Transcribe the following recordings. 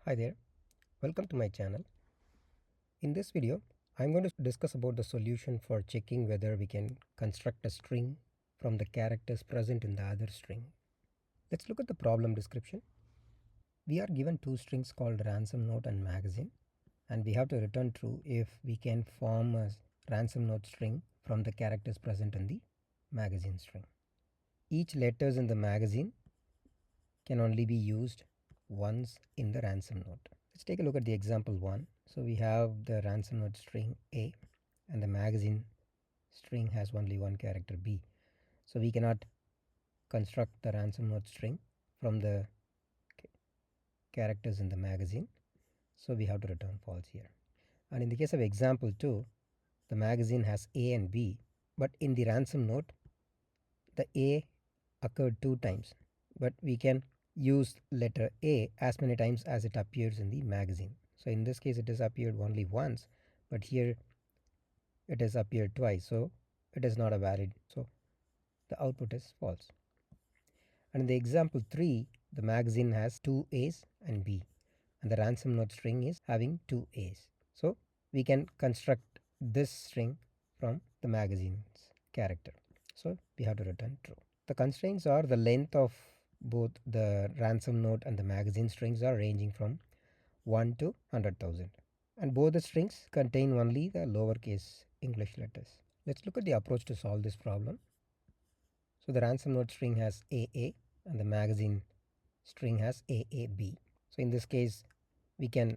Hi there, welcome to my channel. In this video, I'm going to discuss about the solution for checking whether we can construct a string from the characters present in the other string. Let's look at the problem description. We are given two strings called ransom note and magazine, and we have to return true if we can form a ransom note string from the characters present in the magazine string. Each letters in the magazine can only be used once in the ransom note. Let's take a look at the example 1. So we have the ransom note string A and the magazine string has only one character B. So we cannot construct the ransom note string from the characters in the magazine. So we have to return false here. And in the case of example 2, the magazine has A and B, but in the ransom note, the A occurred 2 times, but we can use letter A as many times as it appears in the magazine. So in this case it has appeared only once, but here it has appeared twice, so it is not a valid, so the output is false. And in the example 3, the magazine has 2 A's and B, and the ransom note string is having 2 A's. So we can construct this string from the magazine's character. So we have to return true. The constraints are the length of both the ransom note and the magazine strings are ranging from 1 to 100,000. And both the strings contain only the lowercase English letters. Let's look at the approach to solve this problem. So the ransom note string has AA and the magazine string has AAB. So in this case, we can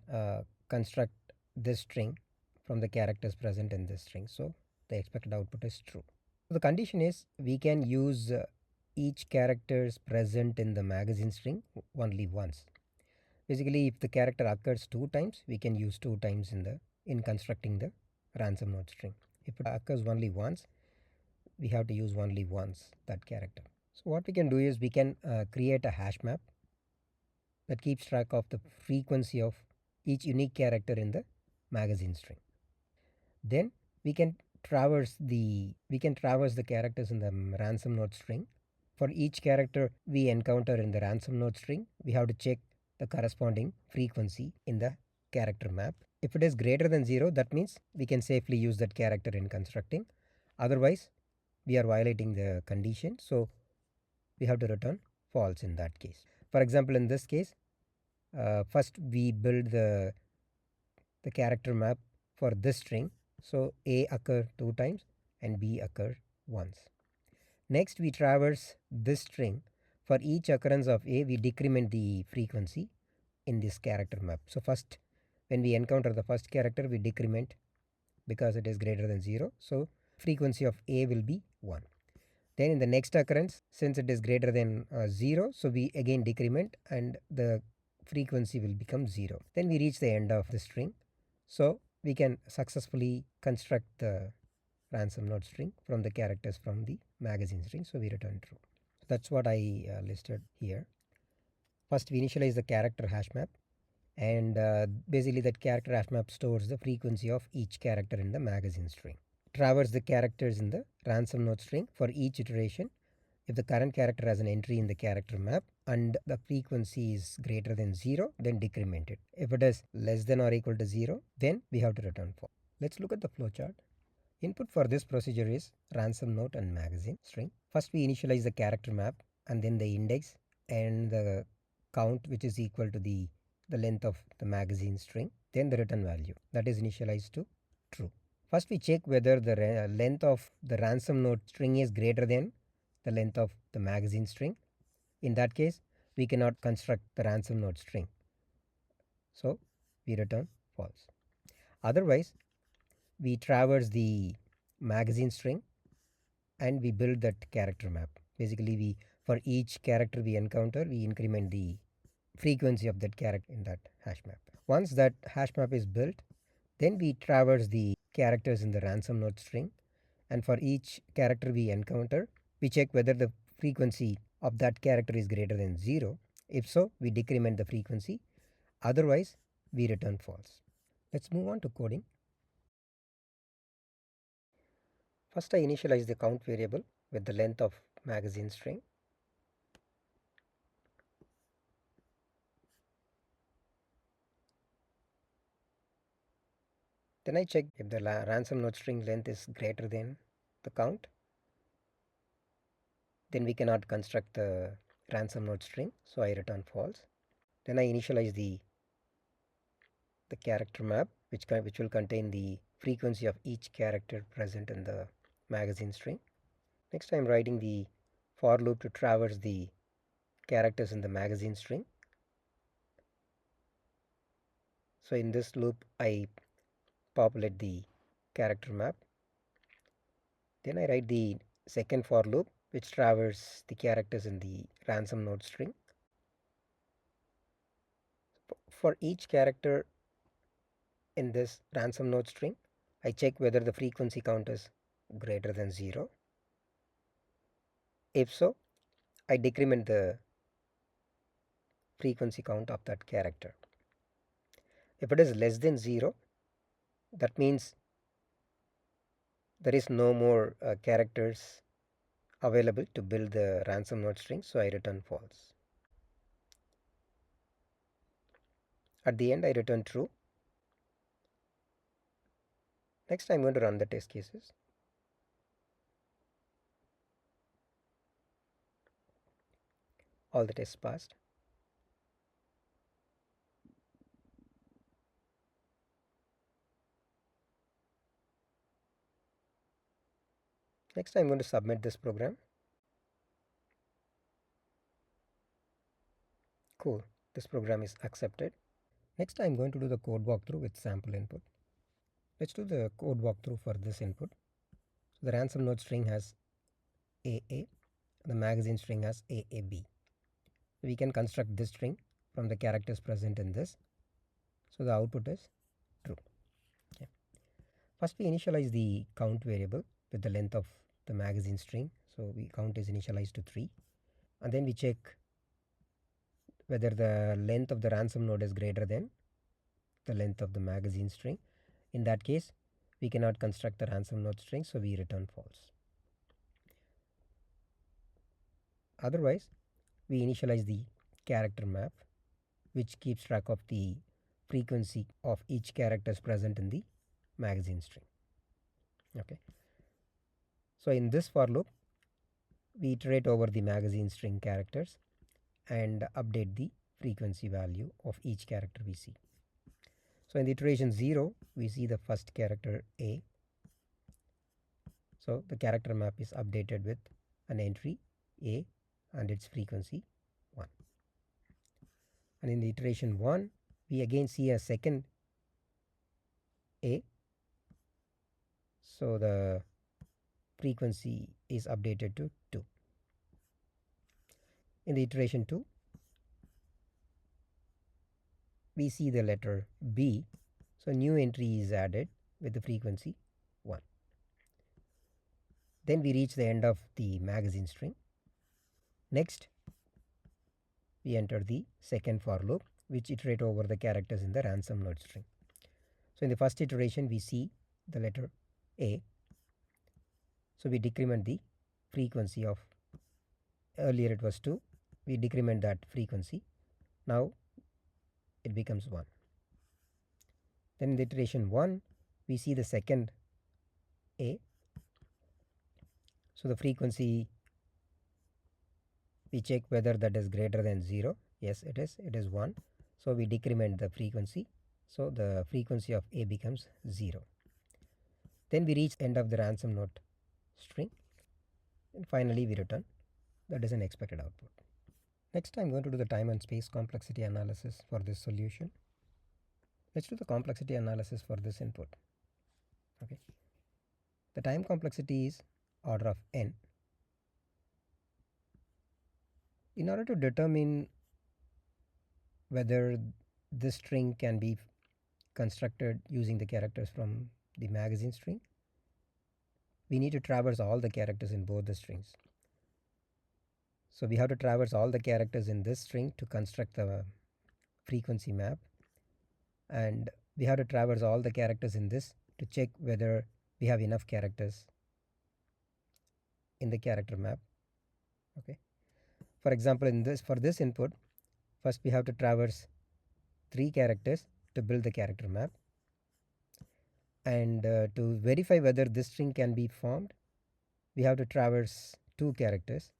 construct this string from the characters present in this string. So the expected output is true. So the condition is we can use each characters present in the magazine string only once. Basically, if the character occurs 2 times, we can use 2 times in constructing the ransom note string. If it occurs only once, we have to use only once that character. So what we can do is we can create a hash map that keeps track of the frequency of each unique character in the magazine string. Then we can traverse the characters in the ransom note string. For each character we encounter in the ransom note string, we have to check the corresponding frequency in the character map. If it is greater than 0, that means we can safely use that character in constructing. Otherwise, we are violating the condition, so we have to return false in that case. For example, in this case, first we build the character map for this string. So A occur 2 times and B occur once. Next, we traverse this string. For each occurrence of A, we decrement the frequency in this character map. So first, when we encounter the first character, we decrement because it is greater than 0. So frequency of A will be 1. Then in the next occurrence, since it is greater than 0, so we again decrement and the frequency will become 0. Then we reach the end of the string. So we can successfully construct the ransom note string from the characters from the magazine string. So we return true. That's what I listed here. First, we initialize the character hash map, and basically that character hash map stores the frequency of each character in the magazine string. Traverse the characters in the ransom note string for each iteration. If the current character has an entry in the character map and the frequency is greater than 0, then decrement it. If it is less than or equal to 0, then we have to return false. Let's look at the flowchart. Input for this procedure is ransom note and magazine string. First, we initialize the character map and then the index and the count, which is equal to the length of the magazine string, then the return value that is initialized to true. First, we check whether the length of the ransom note string is greater than the length of the magazine string. In that case, we cannot construct the ransom note string. So we return false. Otherwise, we traverse the magazine string and we build that character map. Basically, for each character we encounter, we increment the frequency of that character in that hash map. Once that hash map is built, then we traverse the characters in the ransom note string, and for each character we encounter, we check whether the frequency of that character is greater than 0. If so, we decrement the frequency. Otherwise, we return false. Let's move on to coding. First, I initialize the count variable with the length of magazine string. Then I check if the ransom node string length is greater than the count. Then we cannot construct the ransom node string, so I return false. Then I initialize the character map, which will contain the frequency of each character present in the magazine string. Next, I am writing the for loop to traverse the characters in the magazine string. So in this loop, I populate the character map. Then I write the second for loop, which traverses the characters in the ransom node string. For each character in this ransom node string, I check whether the frequency count is greater than 0. If so, I decrement the frequency count of that character. If it is less than 0, that means there is no more characters available to build the ransom node string, so I return false. At the end, I return true. Next, I'm going to run the test cases. All the tests passed. Next, I'm going to submit this program. Cool, this program is accepted. Next, I'm going to do the code walkthrough with sample input. Let's do the code walkthrough for this input. So the ransom node string has AA, the magazine string has AAB. We can construct this string from the characters present in this. So the output is true. Okay. First, we initialize the count variable with the length of the magazine string. So count is initialized to 3. And then we check whether the length of the ransom node is greater than the length of the magazine string. In that case, we cannot construct the ransom node string, so we return false. Otherwise, we initialize the character map, which keeps track of the frequency of each characters present in the magazine string. Okay. So in this for loop, we iterate over the magazine string characters and update the frequency value of each character we see. So in the iteration 0, we see the first character A. So the character map is updated with an entry A and its frequency 1. And in the iteration 1, we again see a second A. So the frequency is updated to 2. In the iteration 2, we see the letter B. So new entry is added with the frequency 1. Then we reach the end of the magazine string. Next, we enter the second for loop, which iterate over the characters in the ransom node string. So in the first iteration, we see the letter A. So we decrement the frequency of, earlier it was 2, we decrement that frequency. Now it becomes 1. Then in the iteration 1, we see the second A. So the frequency, we check whether that is greater than 0. Yes, it is 1. So we decrement the frequency. So the frequency of A becomes 0. Then we reach end of the ransom node string. And finally we return. That is an expected output. Next, I'm going to do the time and space complexity analysis for this solution. Let's do the complexity analysis for this input. Okay. The time complexity is order of n. In order to determine whether this string can be constructed using the characters from the magazine string, we need to traverse all the characters in both the strings. So we have to traverse all the characters in this string to construct the frequency map, and we have to traverse all the characters in this to check whether we have enough characters in the character map. Okay. For example, for this input, first we have to traverse 3 characters to build the character map. And to verify whether this string can be formed, we have to traverse 2 characters.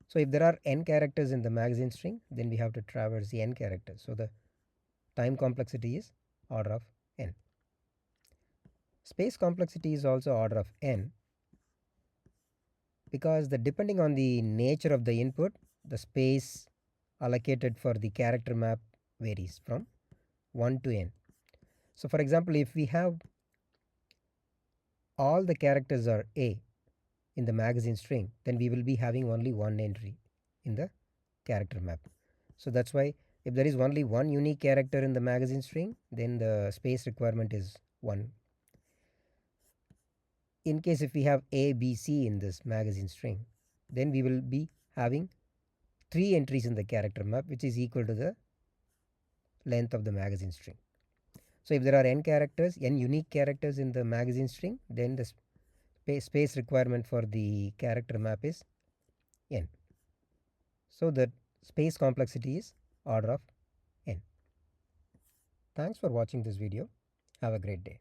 So if there are n characters in the magazine string, then we have to traverse the n characters. So the time complexity is order of n. Space complexity is also order of n, because depending on the nature of the input, the space allocated for the character map varies from 1 to n. So for example, if we have all the characters are A in the magazine string, then we will be having only one entry in the character map. So that's why if there is only one unique character in the magazine string, then the space requirement is 1. In case if we have A, B, C in this magazine string, then we will be having 3 entries in the character map, which is equal to the length of the magazine string. So if there are n characters, n unique characters in the magazine string, then the space requirement for the character map is n. So the space complexity is order of n. Thanks for watching this video. Have a great day.